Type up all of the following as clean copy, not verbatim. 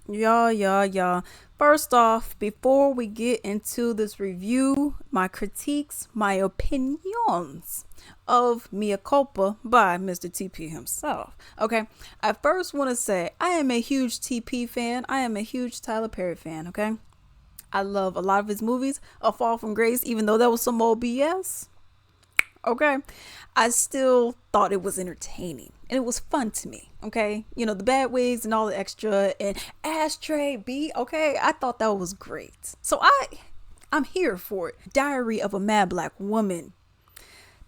Yeah. First off, before we get into this review, my critiques, my opinions of Mea Culpa by Mr. TP himself. Okay, I first want to say I am a huge TP fan. I am a huge Tyler Perry fan. Okay, I love a lot of his movies. A Fall from Grace, even though that was some old BS. Okay, I still thought it was entertaining and it was fun to me. Okay, the bad wigs and all the extra and ashtray B. Okay, I thought that was great. So I'm here for it. Diary of a Mad Black Woman,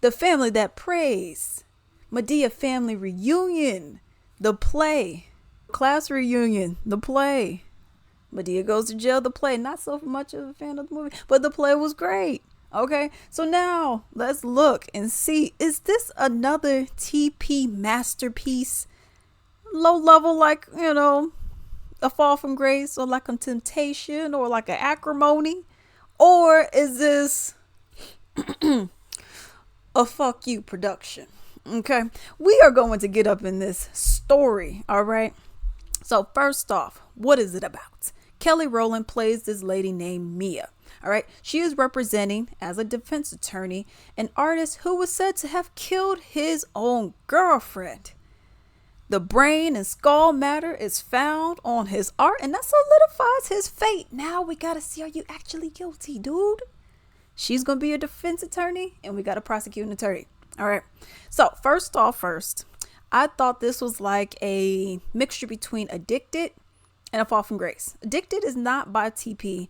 The Family That Prays, Medea Family Reunion, the play, class reunion, the play. Medea goes to jail, the play. Not so much of a fan of the movie, but the play was great. Okay, so now let's look and see, is this another TP masterpiece? Low level, like, a Fall from Grace, or like a Temptation, or like an Acrimony? Or is this a fuck you production? Okay, we are going to get up in this story, all right? So first off, what is it about? Kelly Rowland plays this lady named Mea. All right. She is representing, as a defense attorney, an artist who was said to have killed his own girlfriend. The brain and skull matter is found on his art, and that solidifies his fate. Now we got to see, are you actually guilty, dude? She's going to be a defense attorney, and we got a prosecuting attorney. All right. So first, I thought this was like a mixture between Addicted and A Fall from Grace. Addicted is not by TP,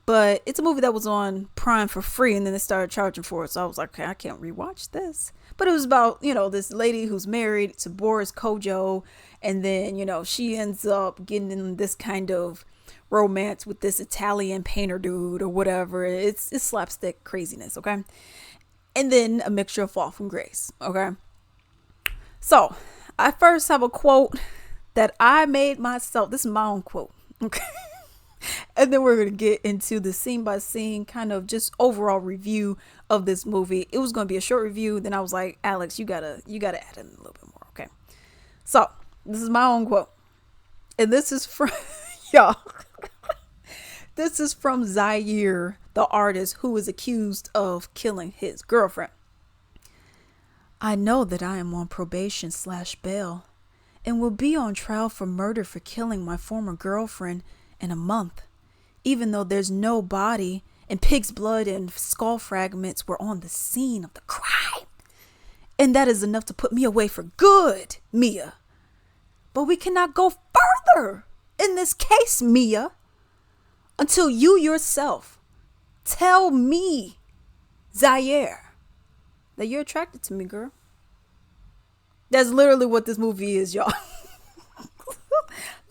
but it's a movie that was on Prime for free, and then they started charging for it. So I was like, okay, I can't rewatch this. But it was about, this lady who's married to Boris Kojo, and then, she ends up getting in this kind of romance with this Italian painter dude or whatever. It's slapstick craziness, okay? And then a mixture of Fall from Grace, okay? So I first have a quote that I made myself. This is my own quote, okay? And then we're going to get into the scene by scene kind of just overall review of this movie. It was going to be a short review. Then I was like, Alex, you gotta add in a little bit more. Okay. So this is my own quote. And this is from, y'all, this is from Zaire, the artist who is accused of killing his girlfriend. I know that I am on probation/bail and will be on trial for murder for killing my former girlfriend in a month, even though there's no body and pig's blood and skull fragments were on the scene of the crime. And that is enough to put me away for good, Mea. But we cannot go further in this case, Mea, until you yourself tell me, Zaire, that you're attracted to me, girl. That's literally what this movie is, y'all.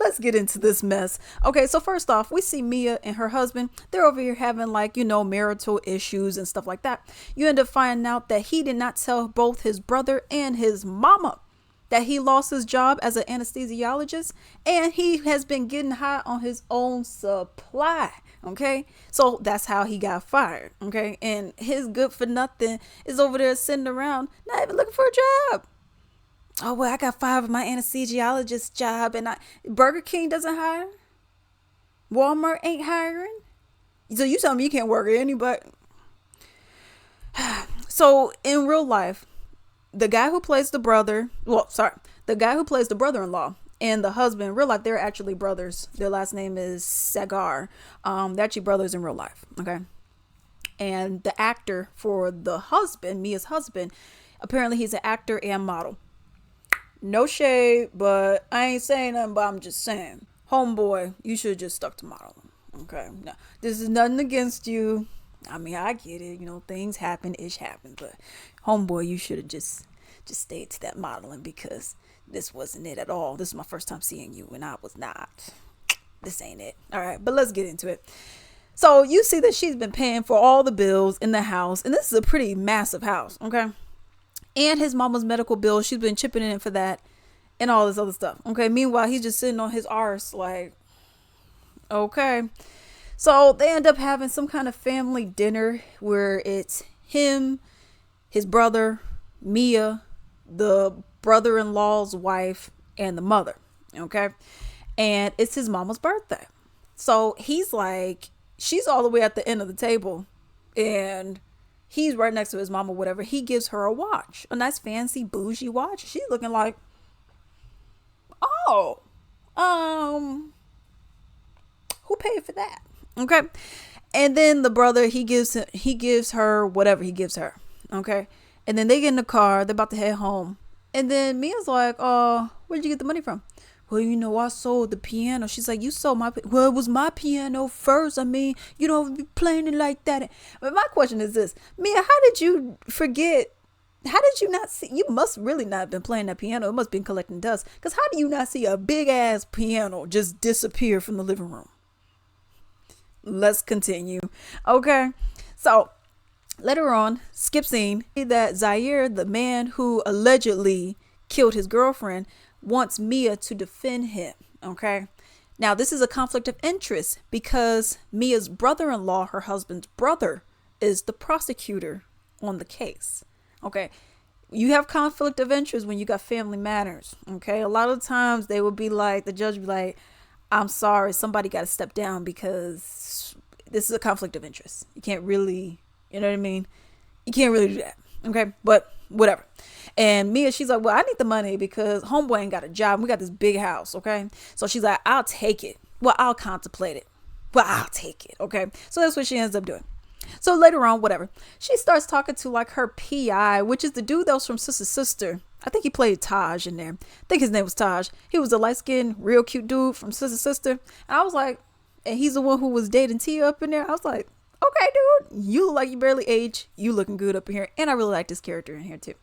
Let's get into this mess. Okay, so first off, we see Mea and her husband. They're over here having marital issues and stuff like that. You end up finding out that he did not tell both his brother and his mama that he lost his job as an anesthesiologist, and he has been getting high on his own supply. Okay, so that's how he got fired. Okay, and his good for nothing is over there sitting around, not even looking for a job. Oh, well, I got fired with my anesthesiologist job, and Burger King doesn't hire. Walmart ain't hiring. So you tell me you can't work at anybody. So in real life, the guy who plays the guy who plays the brother-in-law and the husband, in real life, they're actually brothers. Their last name is Sagar. They're actually brothers in real life. Okay. And the actor for the husband, Mia's husband, apparently he's an actor and model. No shade, but I ain't saying nothing, but I'm just saying, homeboy, you should have just stuck to modeling. Okay, no, this is nothing against you. I mean, I get it. Things happen, ish happens, but homeboy, you should have just stayed to that modeling, because this wasn't it at all. This is my first time seeing you, and I was not. This ain't it. All right, but let's get into it. So you see that she's been paying for all the bills in the house, and this is a pretty massive house. Okay. And his mama's medical bill, she's been chipping in for that and all this other stuff. Okay. Meanwhile, he's just sitting on his arse like, okay. So they end up having some kind of family dinner where it's him, his brother, Mea, the brother-in-law's wife, and the mother. Okay. and it's his mama's birthday. So he's like, she's all the way at the end of the table, and he's right next to his mama, whatever. He gives her a watch, a nice fancy bougie watch. She's looking like, oh, who paid for that? Okay. And then the brother, he gives her whatever he gives her. Okay. And then they get in the car, they're about to head home. And then Mia's like, oh, where'd you get the money from? Well, I sold the piano. She's like, you sold well, it was my piano first. I mean, you don't be playing it like that. But my question is this, Mia, how did you forget? How did you not see? You must really not have been playing that piano. It must have been collecting dust. Because how do you not see a big ass piano just disappear from the living room? Let's continue. Okay. So later on, skip scene, that Zaire, the man who allegedly killed his girlfriend, wants Mia to defend him. Okay. Now, this is a conflict of interest because Mia's brother-in-law, her husband's brother, is the prosecutor on the case. Okay. You have conflict of interest when you got family matters. Okay. A lot of times they would be like, the judge would be like, I'm sorry, somebody got to step down because this is a conflict of interest. You can't really, you know what I mean? You can't really do that. Okay. But whatever. And Mia, she's like, well, I need the money because homeboy ain't got a job. We got this big house. Okay. So she's like, I'll take it. Well, I'll contemplate it. Well, I'll take it. Okay. So that's what she ends up doing. So later on, whatever, she starts talking to like her PI, which is the dude that was from Sister Sister. I think he played Taj in there. I think his name was Taj. He was a light-skinned, real cute dude from Sister Sister. And I was like, and he's the one who was dating Tia up in there. I was like, okay, dude, you look like you barely age. You looking good up in here. And I really like this character in here too.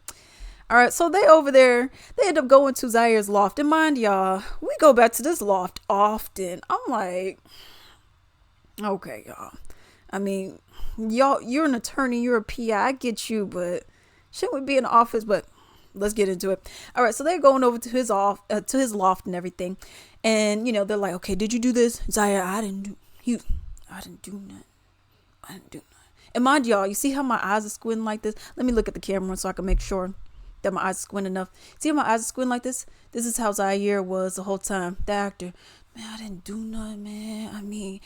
All right, so they over there, they end up going to Zaire's loft. And mind y'all, we go back to this loft often. I'm like, okay, y'all. I mean, y'all, you're an attorney, you're a PI, I get you, but shouldn't we be in the office? But let's get into it. All right, so they're going over to his loft and everything. And, they're like, okay, did you do this? Zaire, I didn't do nothing. And mind y'all, you see how my eyes are squinting like this? Let me look at the camera so I can make sure that my eyes are squinting enough. See how my eyes are squinting like this? This is how Zaire was the whole time. The actor. Man, I didn't do nothing, man. I mean,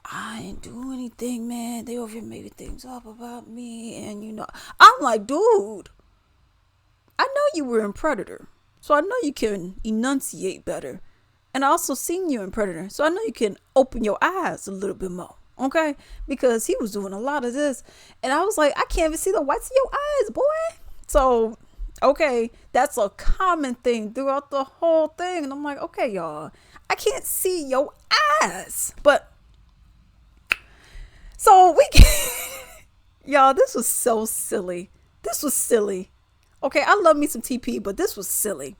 I ain't do anything, man. They over here making things up about me. And, I'm like, dude, I know you were in Predator. So I know you can enunciate better. And I also seen you in Predator. So I know you can open your eyes a little bit more. Okay? Because he was doing a lot of this. And I was like, I can't even see the whites of your eyes, boy. So, okay, that's a common thing throughout the whole thing. And I'm like, okay, y'all, I can't see your eyes. But, so y'all, this was so silly. This was silly. Okay, I love me some TP, but this was silly.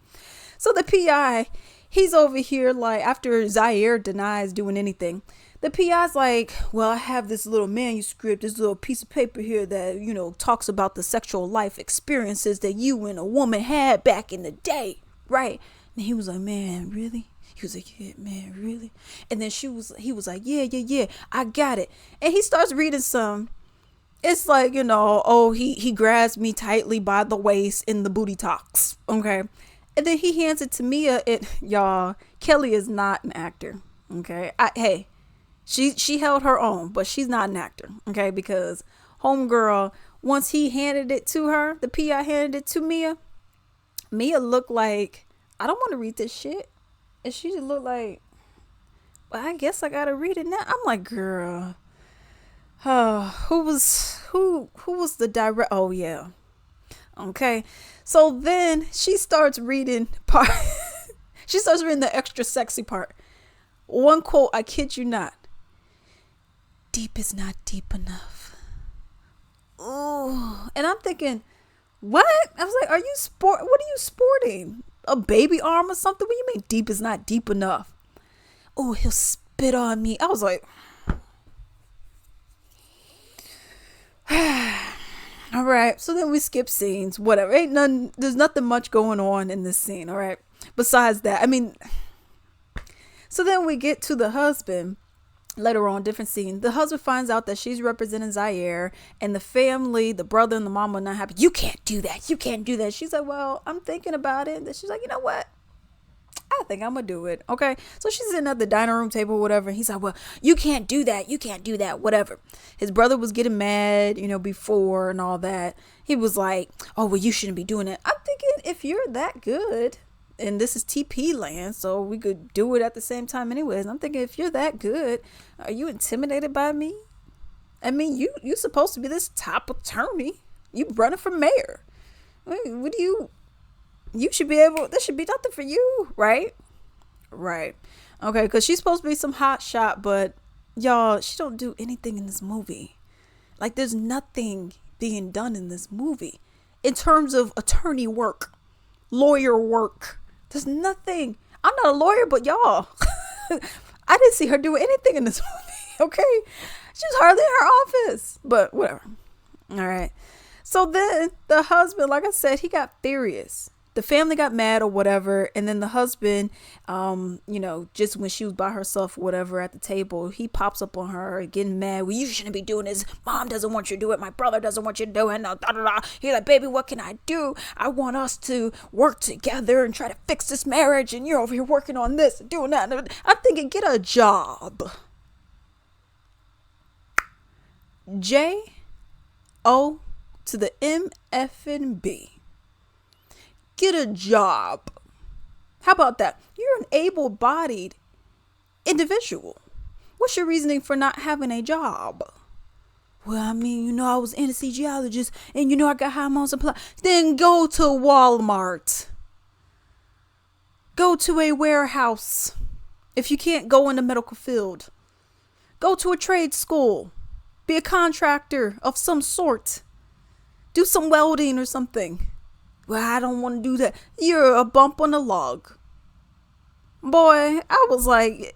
So the PI, he's over here like after Zaire denies doing anything. The PI's like, well, I have this little manuscript, this little piece of paper here that, talks about the sexual life experiences that you and a woman had back in the day. Right. And he was like, man, really? He was like, yeah, man, really? And then he was like, yeah, I got it. And he starts reading some. It's like, he grabs me tightly by the waist in the booty talks. Okay. And then he hands it to Mia. Y'all, Kelly is not an actor. Okay. Hey. She held her own, but she's not an actor, okay? Because homegirl, once he handed it to her, the PI handed it to Mia. Mia looked like, I don't want to read this shit. And she just looked like, well, I guess I gotta read it now. I'm like, girl, who was the direct? Oh yeah, okay. So then she starts reading part. She starts reading the extra sexy part. One quote, I kid you not. Deep is not deep enough. Oh, and I'm thinking, what? I was like, what are you sporting? A baby arm or something? What do you mean deep is not deep enough? Oh, he'll spit on me. I was like, all right. So then we skip scenes, whatever. There's nothing much going on in this scene. All right. Besides that, so then we get to the husband. Later on, different scene. The husband finds out that she's representing Zaire and the family, the brother and the mom are not happy. You can't do that. You can't do that. She's like, well, I'm thinking about it. And she's like, you know what? I I think I'm gonna do it. Okay. So she's sitting at the dining room table, whatever. He's like, well, you can't do that. You can't do that. Whatever. His brother was getting mad, before and all that. He was like, oh, well, you shouldn't be doing it. I'm thinking, if you're that good, and this is TP land, so we could do it at the same time anyways. I'm thinking, if you're that good, are you intimidated by me? I mean, you supposed to be this top attorney. You running for mayor. What do you should be able, this should be nothing for you, right? Right. Okay, because she's supposed to be some hot shot, but y'all, she don't do anything in this movie. Like, there's nothing being done in this movie in terms of attorney work, lawyer work. There's nothing. I'm not a lawyer, but y'all, I didn't see her do anything in this movie. Okay, she's hardly in her office, but whatever. All right. So then the husband, like I said, he got furious. The family got mad or whatever. And then the husband, just when she was by herself, whatever, at the table, he pops up on her getting mad. Well, you shouldn't be doing this. Mom doesn't want you to do it. My brother doesn't want you to do it. No, da, da, da. He's like, baby, what can I do? I want us to work together and try to fix this marriage. And you're over here working on this and doing that. I'm thinking, get a job. J-O to the M-F-N-B. Get a job. How about that? You're an able-bodied individual. What's your reasoning for not having a job? Well, I mean, I was anesthesiologist and, I got high amounts of supply. Then go to Walmart. Go to a warehouse. If you can't go in the medical field, go to a trade school. Be a contractor of some sort. Do some welding or something. Well, I don't want to do that. You're a bump on the log. Boy, I was like,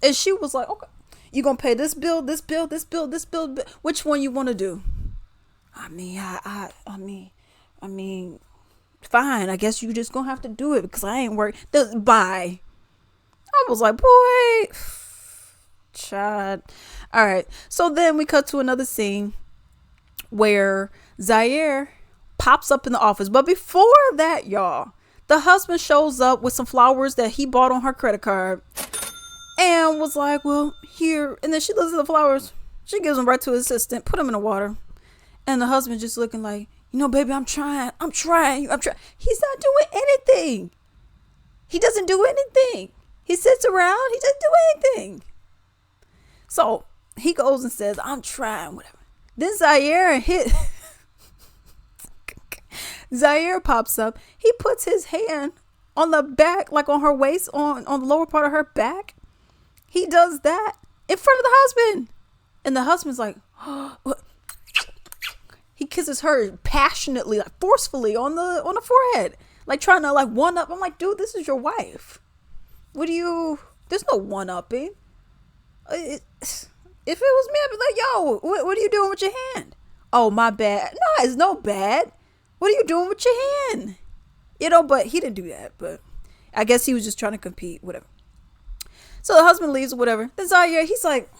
and she was like, okay, you going to pay this bill, this bill, this bill, this bill. Which one you want to do? I mean, fine. I guess you just going to have to do it because I ain't working. Bye. I was like, boy, child. All right. So then we cut to another scene where Zaire pops up in the office. But before that, y'all, the husband shows up with some flowers that he bought on her credit card and was like, well, here. And then she looks at the flowers. She gives them right to his assistant, put them in the water. And the husband just looking like, baby, I'm trying. He's not doing anything. He doesn't do anything. He sits around. He doesn't do anything. So he goes and says, I'm trying, whatever. Then Zaire pops up. He puts his hand on the back, like on her waist, on the lower part of her back. He does that in front of the husband. And the husband's like, oh. He kisses her passionately, like forcefully on the forehead, like trying to like one up. I'm like, dude, this is your wife. There's no one upping. If it was me, I'd be like, yo, what are you doing with your hand? Oh, my bad. No, it's no bad. What are you doing with your hand? But he didn't do that. But I guess he was just trying to compete, whatever. So the husband leaves or whatever. Then Zaire, he's like,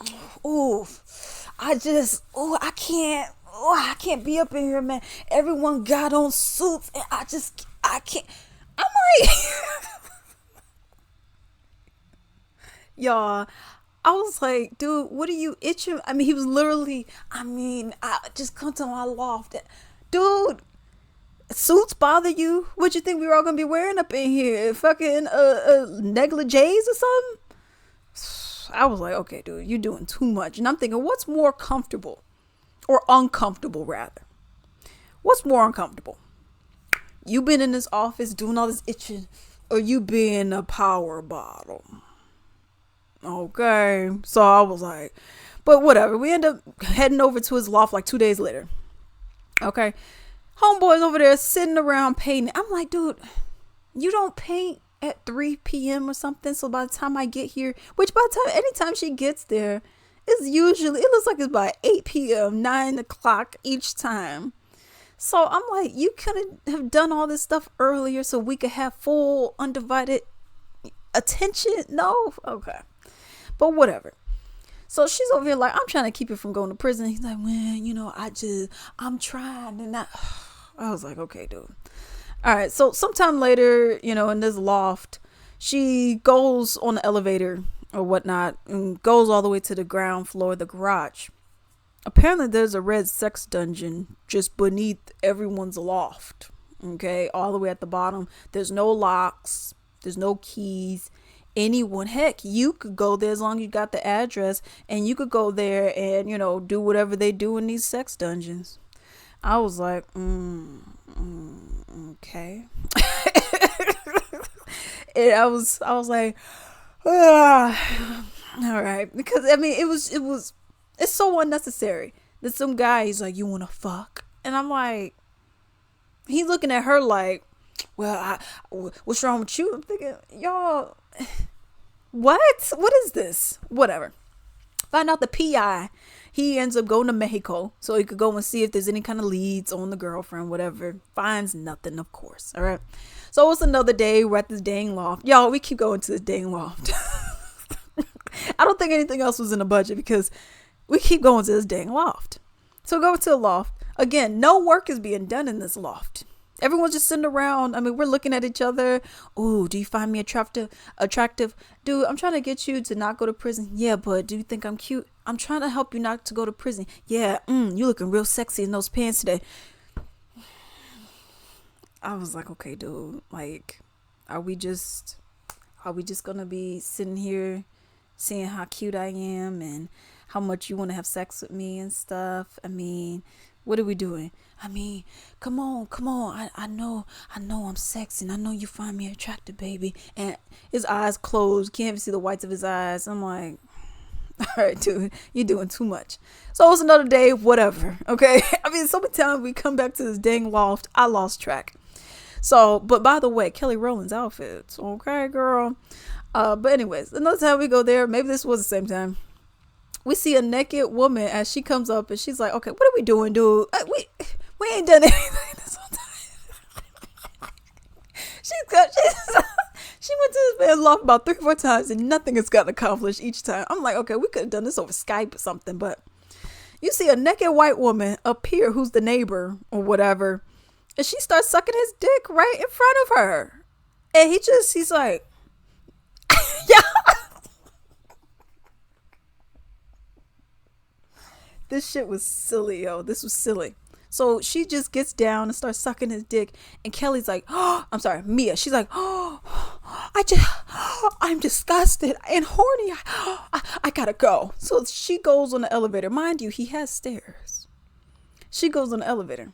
I can't be up in here, man. Everyone got on suits and I can't. I'm like, y'all, I was like, dude, what are you itching? I mean, he was literally, I just come to my loft. Dude, suits bother you? What you think we were all going to be wearing up in here? Fucking negligees or something? I was like, okay, dude, you're doing too much. And I'm thinking, what's more comfortable? Or uncomfortable, rather. What's more uncomfortable? You been in this office doing all this itching, or you being a power bottle? Okay. So I was like, but whatever. We end up heading over to his loft like 2 days later. Okay. Homeboy's over there sitting around painting. I'm like, dude, you don't paint at 3 p.m. or something. So by the time I get here, anytime she gets there, it looks like it's by 8 p.m., 9 o'clock each time. So I'm like, you couldn't have done all this stuff earlier so we could have full undivided attention? No? Okay. But whatever. So she's over here like, I'm trying to keep it from going to prison. He's like, man, I'm trying. And I was like, okay, dude. All right. So sometime later, in this loft, She goes on the elevator or whatnot and goes all the way to the ground floor of the garage. Apparently there's a red sex dungeon just beneath everyone's loft. Okay, all the way at the bottom. There's no locks, there's no keys. Anyone, heck, you could go there as long as you got the address, and you could go there and, do whatever they do in these sex dungeons. I was like, okay. And I was like, all right, because I mean, it's so unnecessary. There's some guy, he's like, you want to fuck? And I'm like, he's looking at her like, well, what's wrong with you? I'm thinking, y'all, what is this? Whatever. Find out the PI, he ends up going to Mexico so he could go and see if there's any kind of leads on the girlfriend, whatever. Finds nothing, of course. All right, so it's another day. We're at this dang loft, y'all. We keep going to this dang loft. I don't think anything else was in the budget because we keep going to this dang loft. So go to the loft again. No work is being done in this loft. Everyone's just sitting around. I mean, we're looking at each other. Ooh, do you find me attractive? Dude, I'm trying to get you to not go to prison. Yeah, but do you think I'm cute? I'm trying to help you not to go to prison. Yeah, you looking real sexy in those pants today. I was like, okay, dude, like, are we just gonna be sitting here seeing how cute I am and how much you want to have sex with me and stuff? I mean, what are we doing? I mean, come on. I know I'm sexy and I know you find me attractive, baby. And his eyes closed. Can't even see the whites of his eyes. I'm like, all right, dude, you're doing too much. So it's another day, whatever. Okay. I mean, so many times we come back to this dang loft. I lost track. So, but by the way, Kelly Rowland's outfits. Okay, girl. But anyways, another time we go there, maybe this was the same time. We see a naked woman as she comes up and she's like, okay, what are we doing, dude? We ain't done anything this whole time. She went to this man's loft about 3 or 4 times and nothing has gotten accomplished each time. I'm like, okay, we could have done this over Skype or something, but you see a naked white woman appear who's the neighbor or whatever, and she starts sucking his dick right in front of her. And he's like, yeah. This shit was silly, yo. This was silly. So she just gets down and starts sucking his dick. And Kelly's like, oh, I'm sorry, Mia. She's like, oh, I'm disgusted and horny. I gotta go. So she goes on the elevator. Mind you, he has stairs. She goes on the elevator.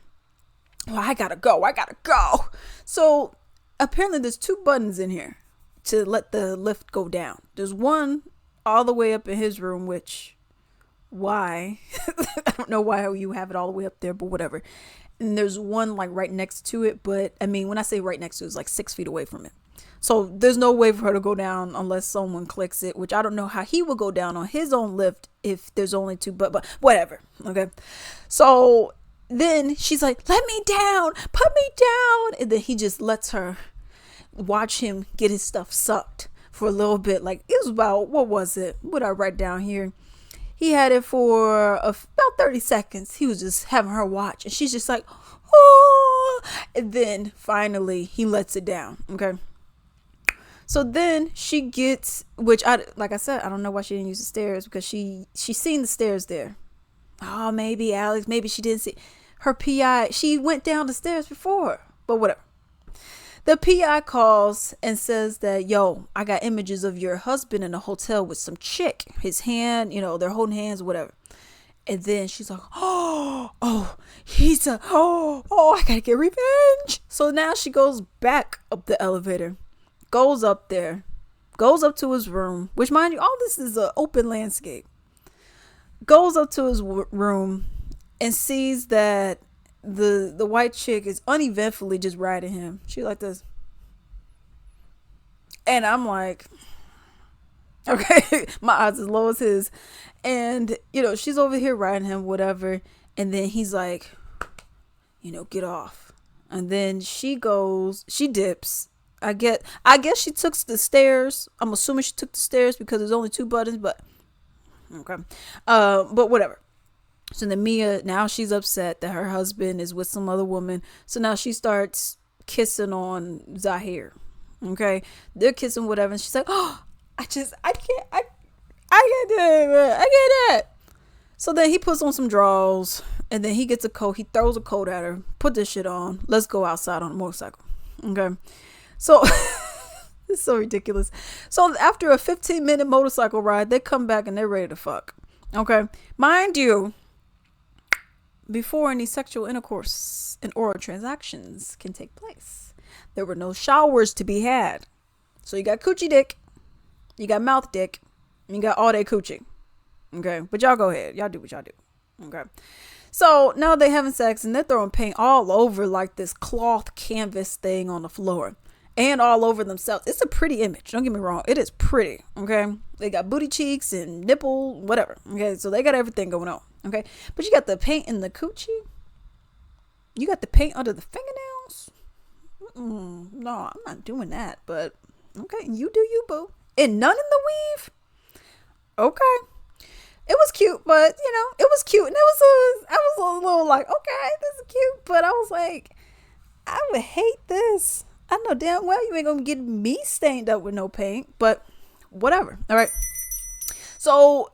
Oh, I gotta go. So apparently there's 2 buttons in here to let the lift go down. There's one all the way up in his room, which... why? I don't know why you have it all the way up there, but whatever. And there's one like right next to it, but I mean, when I say right next to it, it's like 6 feet away from it. So there's no way for her to go down unless someone clicks it, which I don't know how he would go down on his own lift if there's only 2, but whatever. Okay. So then she's like, let me down, put me down. And then he just lets her watch him get his stuff sucked for a little bit. Like it was about, what was it? What I write down here? He had it for about 30 seconds. He was just having her watch. And she's just like, oh. And then finally he lets it down. Okay. So then she gets, like I said, I don't know why she didn't use the stairs because she seen the stairs there. Oh, maybe Alex, maybe she didn't see her PI. She went down the stairs before, but whatever. The PI calls and says that, yo, I got images of your husband in a hotel with some chick. His hand, they're holding hands, whatever. And then she's like, oh, I gotta get revenge. So now she goes back up the elevator, goes up there, goes up to his room, which mind you, all this is an open landscape. Goes up to his room and sees that the white chick is uneventfully just riding him. She like this. And I'm like, okay, my eyes as low as his. And, she's over here riding him, whatever. And then he's like, get off. And then she dips. I guess she took the stairs. I'm assuming she took the stairs because there's only 2 buttons, but okay. But whatever. So then Mia, now she's upset that her husband is with some other woman. So now she starts kissing on Zahir, Okay, they're kissing, whatever, and she's like, oh, I can't do it. I can't do it. So then he puts on some drawers, and then he gets a coat. He throws a coat at her. Put this shit on. Let's go outside on a motorcycle. Okay. So it's so ridiculous. So after a 15-minute motorcycle ride, they come back and they're ready to fuck. Okay. Mind you, before any sexual intercourse and oral transactions can take place, there were no showers to be had. So you got coochie dick, you got mouth dick, and you got all day coochie. Okay, but y'all go ahead. Y'all do what y'all do. Okay. So now they having sex and they're throwing paint all over like this cloth canvas thing on the floor and all over themselves. It's a pretty image. Don't get me wrong. It is pretty. Okay. They got booty cheeks and nipple, whatever. Okay. So they got everything going on. Okay. But you got the paint in the coochie. You got the paint under the fingernails. No, I'm not doing that. But okay. You do you, boo. And none in the weave. Okay. It was cute, but it was cute, and I was a little like, okay, this is cute, but I was like, I would hate this. I know damn well you ain't gonna get me stained up with no paint, but whatever. All right. So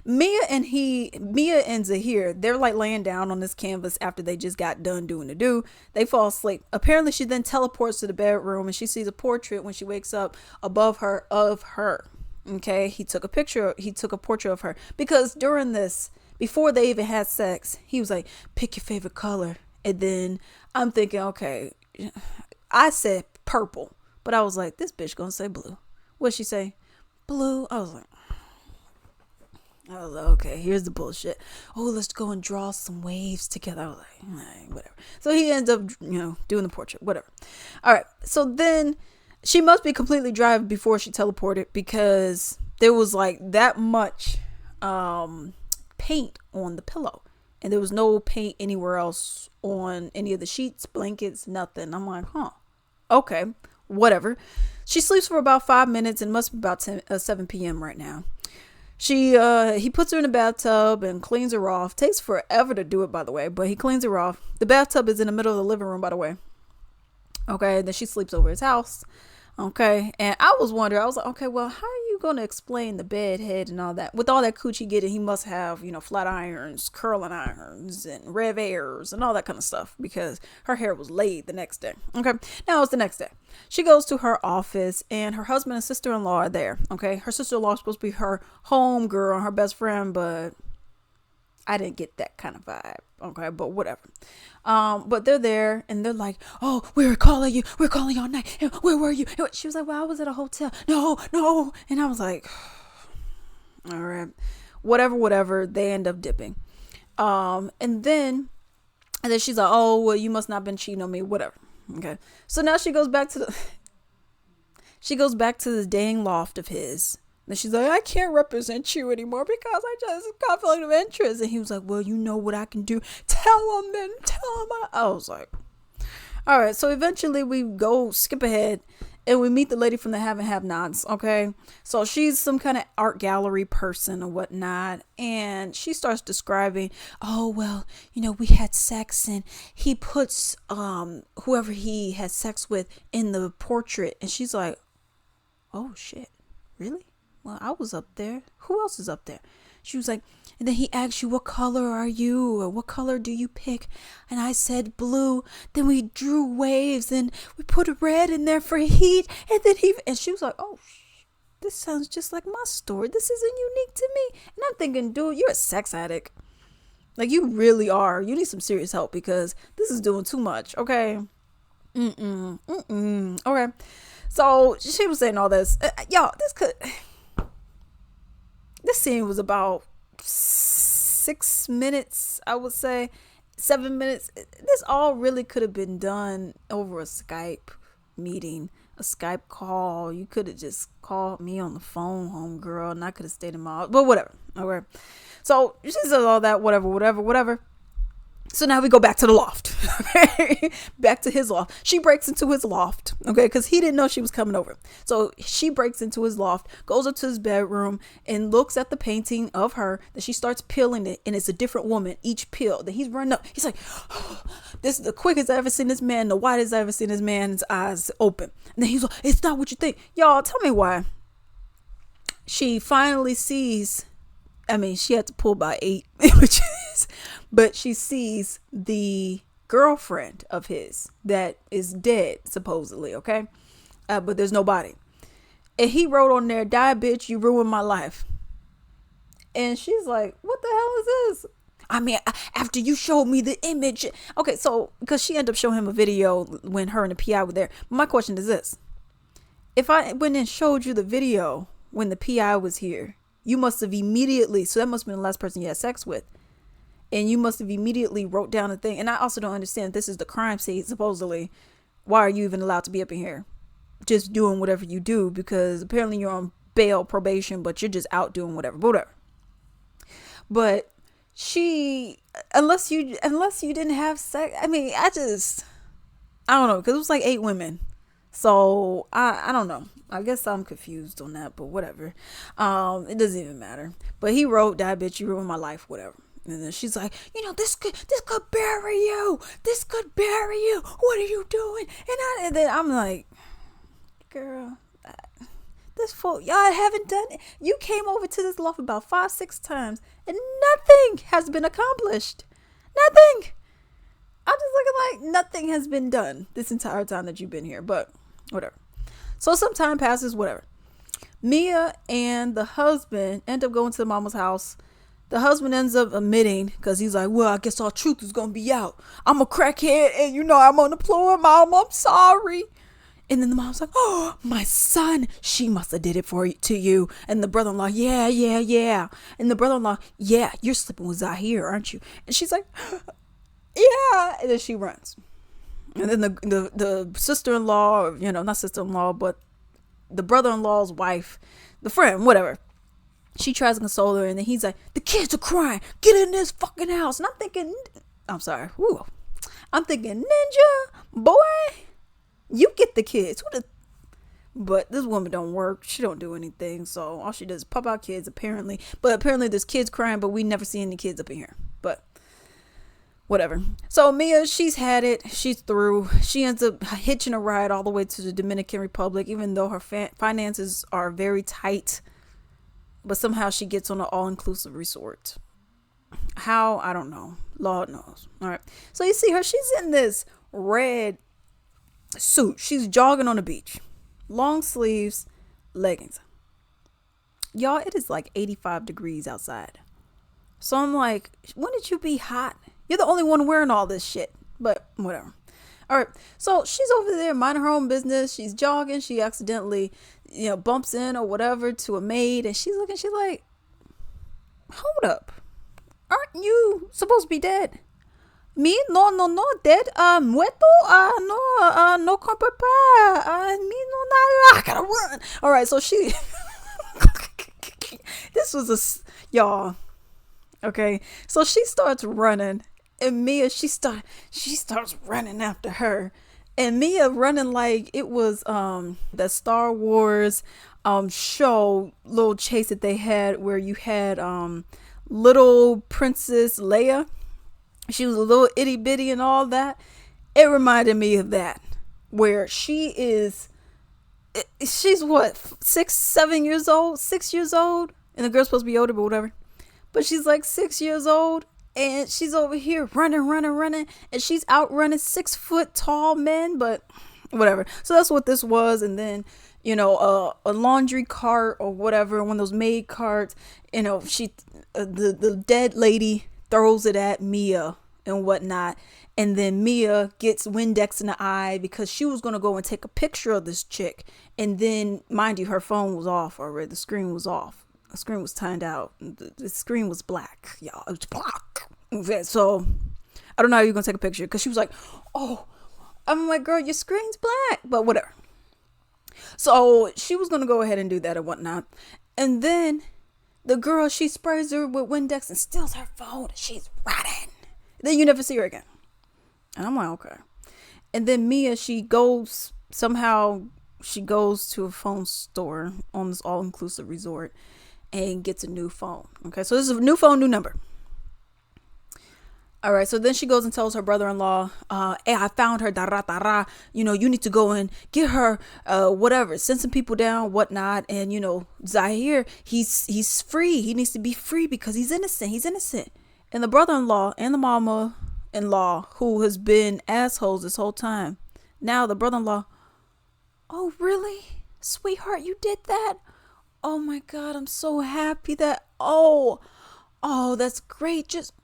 Mia and Zahir, they're like laying down on this canvas after they just got done doing the do. They fall asleep. Apparently, she then teleports to the bedroom and she sees a portrait when she wakes up above her of her. Okay, he took a portrait of her because during this, before they even had sex, he was like, pick your favorite color. And then I'm thinking, okay, I said purple, but I was like, this bitch gonna say blue. What'd she say? Blue. I was like, okay, here's the bullshit. Oh, let's go and draw some waves together. I was like, whatever. So he ends up, doing the portrait, whatever. All right. So then she must be completely dry before she teleported because there was like that much paint on the pillow and there was no paint anywhere else on any of the sheets, blankets, nothing. I'm like, okay, whatever. She sleeps for about 5 minutes and must be about 7 p.m. right now. He puts her in the bathtub and cleans her off. Takes forever to do it, by the way, but he cleans her off. The bathtub is in the middle of the living room, by the way. Okay, then she sleeps over his house. Okay, and I was wondering, I was like, okay, well, how are you going to explain the bed head and all that? With all that coochie getting, he must have, flat irons, curling irons, and rev airs, and all that kind of stuff, because her hair was laid the next day. Okay, now it's the next day. She goes to her office, and her husband and sister-in-law are there. Okay, her sister-in-law is supposed to be her home girl, her best friend, but I didn't get that kind of vibe. Okay, but whatever. But they're there and they're like, oh, we were calling you. We were calling you all night. Where were you? She was like, well, I was at a hotel. No. And I was like, all right, whatever. They end up dipping. And then she's like, oh, well, you must not have been cheating on me. Whatever. Okay. So now she goes back to the dang loft of his. And she's like, I can't represent you anymore because I just conflict of interest. And he was like, well, you know what I can do. Tell him then. Tell him. I was like, all right. So eventually we go skip ahead and we meet the lady from the Have and Have Nots. Okay. So she's some kind of art gallery person or whatnot. And she starts describing, oh, well, we had sex and he puts whoever he had sex with in the portrait. And she's like, oh, shit. Really? Well, I was up there. Who else is up there? She was like, and then he asked you, what color are you? Or what color do you pick? And I said blue. Then we drew waves and we put a red in there for heat. And then and she was like, oh, this sounds just like my story. This isn't unique to me. And I'm thinking, dude, you're a sex addict. Like, you really are. You need some serious help because this is doing too much. Okay. Okay. So she was saying all this. Y'all, this scene was about 6 minutes, I would say, 7 minutes. This all really could have been done over a Skype meeting, a Skype call. You could have just called me on the phone, homegirl, and I could have stayed in my house. But whatever. Okay. So she says all that, whatever. So now we go back to the loft. Okay? Back to his loft. She breaks into his loft, okay, because he didn't know she was coming over. So she breaks into his loft, goes up to his bedroom, and looks at the painting of her. Then she starts peeling it, and it's a different woman each peel. Then he's running up. He's like, oh, this is the quickest I've ever seen this man, the widest I've ever seen this man's eyes open. And then he's like, it's not what you think. Y'all, tell me why. She finally sees, I mean, she had to pull by 8 images, but she sees the girlfriend of his that is dead, supposedly, okay? But there's no body. And he wrote on there, die, bitch, you ruined my life. And she's like, what the hell is this? I mean, after you showed me the image. Okay, so, because she ended up showing him a video when her and the PI were there. My question is this. If I went and showed you the video when the PI was here, you must have immediately, so that must have been the last person you had sex with. And you must have immediately wrote down a thing. And I also don't understand, this is the crime scene, supposedly. Why are you even allowed to be up in here? Just doing whatever you do, because apparently you're on bail, probation, but you're just out doing whatever. But she, unless you didn't have sex, I mean, I don't know, because it was like 8 women. So I don't know. I guess I'm confused on that, but whatever. It doesn't even matter. But he wrote, die, bitch, you ruined my life, whatever. And then she's like, this could bury you. This could bury you. What are you doing? And then I'm like, girl, this fool, y'all haven't done it. You came over to this loft about 5-6 times and nothing has been accomplished. Nothing. I'm just looking like nothing has been done this entire time that you've been here, but whatever. So some time passes, whatever. Mea and the husband end up going to the mama's house. The husband ends up admitting, because he's like, well, I guess our truth is going to be out. I'm a crackhead and, I'm on the floor, mom, I'm sorry. And then the mom's like, oh, my son, she must have did it to you. And the brother-in-law, yeah. And the brother-in-law, yeah, you're sleeping with Zahir, aren't you? And she's like, yeah. And then she runs. And then the sister-in-law, not sister-in-law, but the brother-in-law's wife, the friend, whatever. She tries to console her, and then he's like, the kids are crying. Get in this fucking house. And I'm thinking, ninja, boy, you get the kids. But this woman don't work. She don't do anything. So all she does is pop out kids, apparently. But apparently there's kids crying, but we never see any kids up in here. But whatever. So Mea, she's had it. She's through. She ends up hitching a ride all the way to the Dominican Republic, even though her finances are very tight. But somehow she gets on an all-inclusive resort. How? I don't know. Lord knows. All right. So you see her. She's in this red suit. She's jogging on the beach. Long sleeves, leggings. Y'all, it is like 85 degrees outside. So I'm like, when did you be hot? You're the only one wearing all this shit. But whatever. All right. So she's over there minding her own business. She's jogging. She accidentally, bumps in or whatever to a maid. And she's looking. She's like, hold up. Aren't you supposed to be dead? Me? No, dead. Muerto? No con papá. Me no nada. I gotta run. All right. So she, this was y'all. Okay. So she starts running. And Mea, she starts running after her. And Mea running like it was the Star Wars show little chase that they had where you had little Princess Leia. She was a little itty bitty and all that. It reminded me of that, where she's what, 6 years old, and the girl's supposed to be older, but whatever. But she's like 6 years old. And she's over here running. And she's outrunning 6 foot tall men, but whatever. So that's what this was. And then, a laundry cart or whatever, one of those maid carts, the dead lady throws it at Mea and whatnot. And then Mea gets Windex in the eye because she was going to go and take a picture of this chick. And then, mind you, her phone was off already. The screen was off. The screen was timed out. The screen was black, y'all. It was black. So I don't know how you're gonna take a picture, because she was like, oh, I'm like, girl, your screen's black, but whatever. So she was gonna go ahead and do that and whatnot. And then the girl, she sprays her with Windex and steals her phone. And she's running. Then you never see her again. And I'm like, okay. And then Mia, she goes to a phone store on this all-inclusive resort and gets a new phone. Okay, so this is a new phone, new number. All right, so then she goes and tells her brother-in-law, hey, I found her, you need to go and get her, whatever, send some people down, whatnot. And, Zahir, he's free. He needs to be free because he's innocent. And the brother-in-law and the mama-in-law, who has been assholes this whole time, now the brother-in-law, oh, really? Sweetheart, you did that? Oh, my God, I'm so happy that, oh, that's great. Just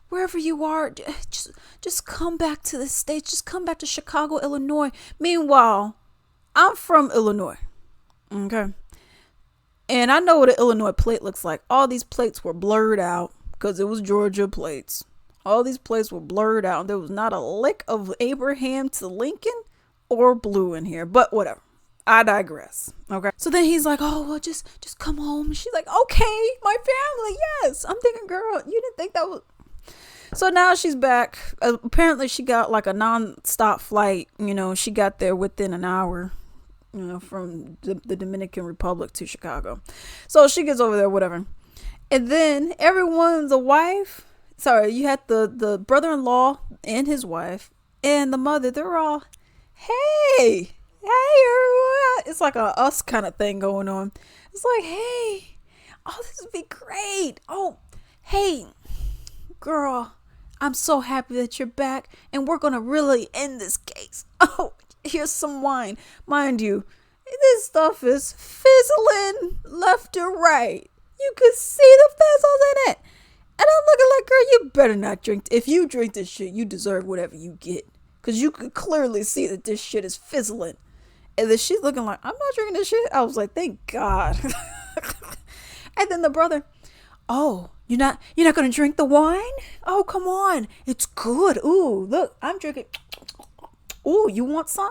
wherever you are, just come back to the States. Just come back to Chicago, Illinois. Meanwhile, I'm from Illinois. Okay. And I know what an Illinois plate looks like. All these plates were blurred out because it was Georgia plates. All these plates were blurred out. There was not a lick of Abraham to Lincoln or blue in here. But whatever. I digress. Okay. So then he's like, oh, well, just come home. She's like, okay, my family. Yes. I'm thinking, girl, you didn't think that was... So now she's back. Apparently she got like a non-stop flight. She got there within an hour, from the Dominican Republic to Chicago. So she gets over there, whatever. And then everyone's a wife. Sorry, you had the brother-in-law and his wife and the mother. They're all, hey, everyone. It's like a us kind of thing going on. It's like, hey, oh, this would be great. Oh, hey, girl, I'm so happy that you're back, and we're going to really end this case. Oh, here's some wine. Mind you, this stuff is fizzling left to right. You could see the fizzles in it. And I'm looking like, girl, you better not drink. If you drink this shit, you deserve whatever you get. Because you could clearly see that this shit is fizzling. And then she's looking like, I'm not drinking this shit. I was like, thank God. And then the brother, oh, you're not gonna drink the wine? Oh, come on, it's good. Ooh, look, I'm drinking. Ooh, you want some?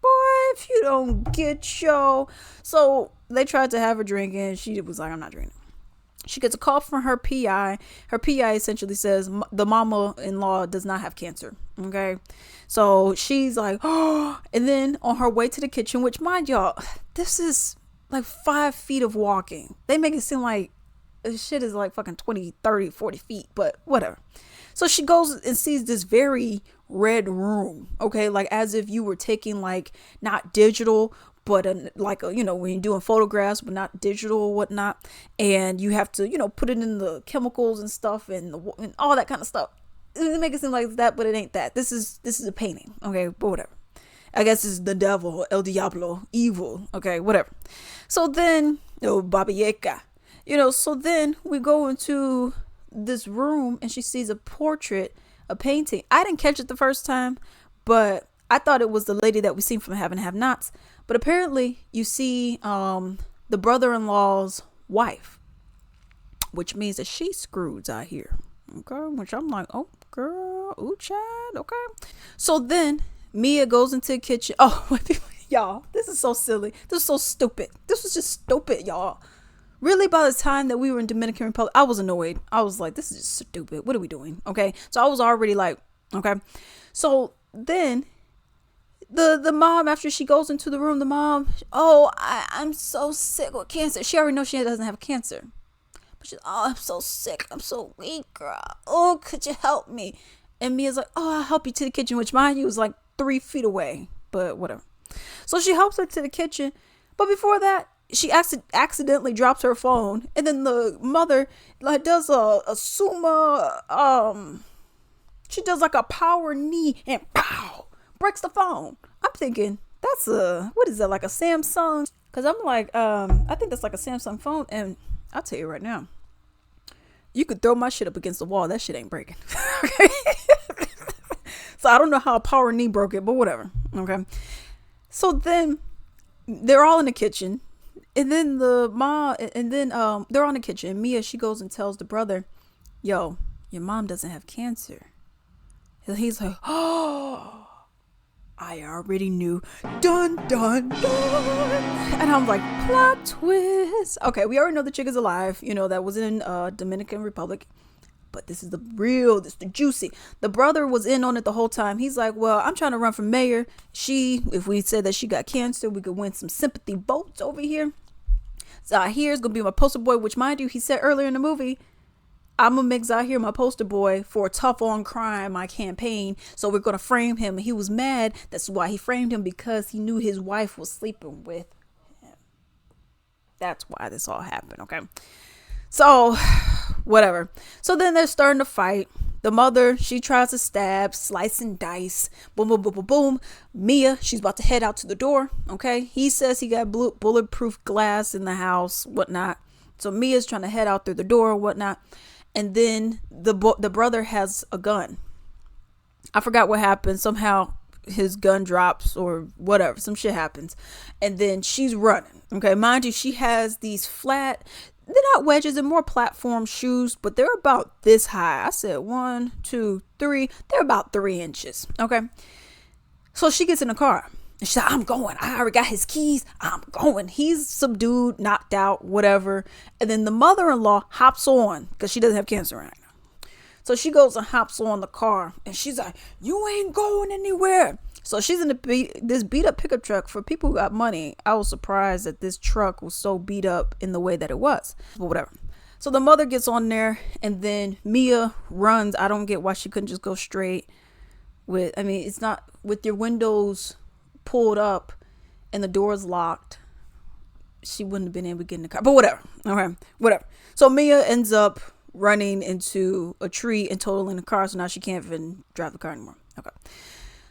Boy, if you don't get yo. So they tried to have her drink, and she was like, I'm not drinking. She gets a call from her PI. Her PI essentially says the mama-in-law does not have cancer. Okay, so she's like, oh, and then on her way to the kitchen, which, mind y'all, this is like 5 feet of walking. They make it seem like this shit is like fucking 20, 30, 40 feet, but whatever. So she goes and sees this very red room, okay, like as if you were taking like not digital, but when you're doing photographs, but not digital or whatnot, and you have to, put it in the chemicals and stuff and all that kind of stuff. It make it seem like that, but it ain't that. This is a painting, okay, but whatever. I guess it's the devil, El Diablo, evil, okay, whatever. So then, Baba Yaga. So then we go into this room and she sees a portrait, a painting. I didn't catch it the first time, but I thought it was the lady that we seen from Have and Have Nots. But apparently you see the brother-in-law's wife, which means that she's screwed out here. Okay, which I'm like, oh, girl, ooh, child, okay. So then Mia goes into the kitchen. Oh, y'all, this is so silly. This is so stupid. This was just stupid, y'all. Really, by the time that we were in Dominican Republic, I was annoyed. I was like, this is just stupid. What are we doing? Okay. So I was already like, okay. So then the mom, after she goes into the room, the mom, oh, I'm so sick with cancer. She already knows she doesn't have cancer. But she's, oh, I'm so sick. I'm so weak, girl. Oh, could you help me? And Mia's like, oh, I'll help you to the kitchen, which mind you was like 3 feet away, but whatever. So she helps her to the kitchen. But before that, she accidentally drops her phone, and then the mother like does a sumo, she does like a power knee and pow, breaks the phone. I'm thinking that's what is that, like a Samsung? Because I'm like, I think that's like a Samsung phone, and I'll tell you right now, you could throw my shit up against the wall, that shit ain't breaking. Okay. So I don't know how a power knee broke it, but whatever. Okay. So then they're all in the kitchen. And then they're on the kitchen. Mia, she goes and tells the brother, yo, your mom doesn't have cancer. And he's like, oh, I already knew. Dun, dun, dun. And I'm like, plot twist. Okay, we already know the chick is alive. That was in Dominican Republic. But this is the juicy. The brother was in on it the whole time. He's like, well, I'm trying to run for mayor. If we said that she got cancer, we could win some sympathy votes over here. Zahir is going to be my poster boy, which, mind you, he said earlier in the movie, I'm going to make Zahir my poster boy for tough on crime, my campaign. So we're going to frame him. He was mad. That's why he framed him, because he knew his wife was sleeping with him. That's why this all happened. Okay. So whatever. So then they're starting to fight. The mother, she tries to stab, slice and dice. Boom, boom, boom, boom, boom. Mia, she's about to head out to the door. Okay. He says he got bulletproof glass in the house, whatnot. So Mia's trying to head out through the door or whatnot. And then the brother has a gun. I forgot what happened. Somehow his gun drops or whatever. Some shit happens. And then she's running. Okay. Mind you, she has these flat, they're not wedges, they're more platform shoes, but they're about this high. I said 1, 2, 3. They're about 3 inches. Okay. So she gets in the car. And she's like, I'm going. I already got his keys. I'm going. He's subdued, knocked out, whatever. And then the mother-in-law hops on, because she doesn't have cancer right now. So she goes and hops on the car. And she's like, you ain't going anywhere. So she's in this beat up pickup truck. For people who got money, I was surprised that this truck was so beat up in the way that it was. But whatever. So the mother gets on there. And then Mia runs. I don't get why she couldn't just go straight with, I mean, it's not with your windows pulled up and the door's locked, she wouldn't have been able to get in the car, but whatever. Okay, whatever. So Mia ends up running into a tree and totaling the car, so now she can't even drive the car anymore. Okay,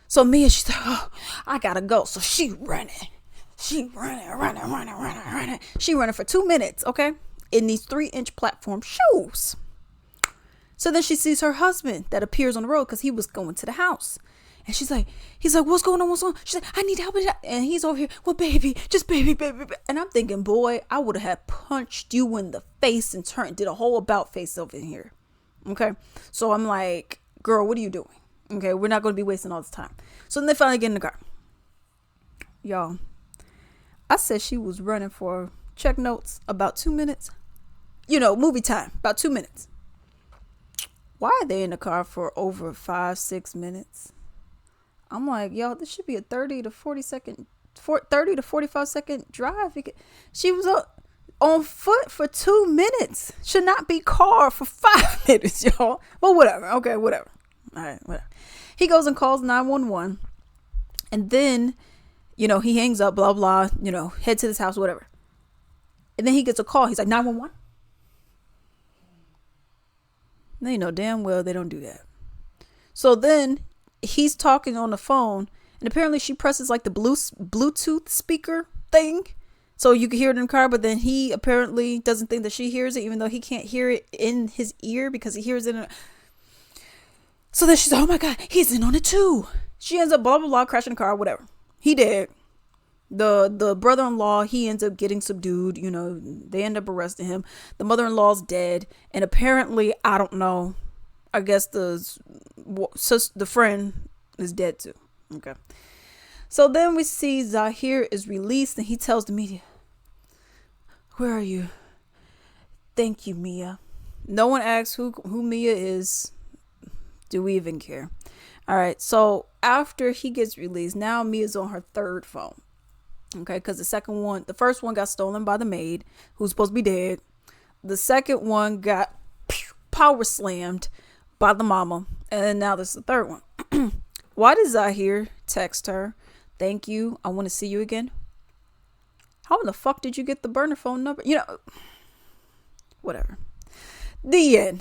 so Mia, she's like, oh, I gotta go. So she running she running for 2 minutes, okay, in these 3-inch platform shoes. So then she sees her husband that appears on the road, because he was going to the house. And he's like, what's going on? She's like, I need help. And he's over here, well, baby, just baby. And I'm thinking, boy, I would have had punched you in the face and did a whole about face over in here. Okay. So I'm like, girl, what are you doing? Okay. We're not going to be wasting all this time. So then they finally get in the car. Y'all, I said she was running for, check notes, about 2 minutes. Movie time, about 2 minutes. Why are they in the car for over 5-6 minutes? I'm like, yo, this should be a 30 to 45 second drive. She was on foot for 2 minutes. Should not be car for 5 minutes, y'all. But whatever. Okay, whatever. All right, whatever. He goes and calls 911. And then, he hangs up, blah, blah, head to this house, whatever. And then he gets a call. He's like, 911? They know damn well they don't do that. So then he's talking on the phone, and apparently she presses like the Bluetooth speaker thing, so you can hear it in the car, but then he apparently doesn't think that she hears it, even though he can't hear it in his ear because he hears it so then she's like, oh my god, he's in on it too. She ends up blah blah blah, crashing the car, whatever. He did. The brother-in-law, he ends up getting subdued. They end up arresting him. The mother-in-law's dead, and apparently, I don't know, I guess the friend is dead too. Okay. So then we see Zahir is released, and he tells the media, where are you? Thank you, Mia. No one asks who Mia is. Do we even care? All right. So after he gets released, now Mia's on her third phone. Okay. Because the first one got stolen by the maid, who's supposed to be dead. The second one got power slammed by the mama. And now this is the third one. Why does Zahir text her, thank you, I want to see you again? How in the fuck did you get the burner phone number? Whatever. The end.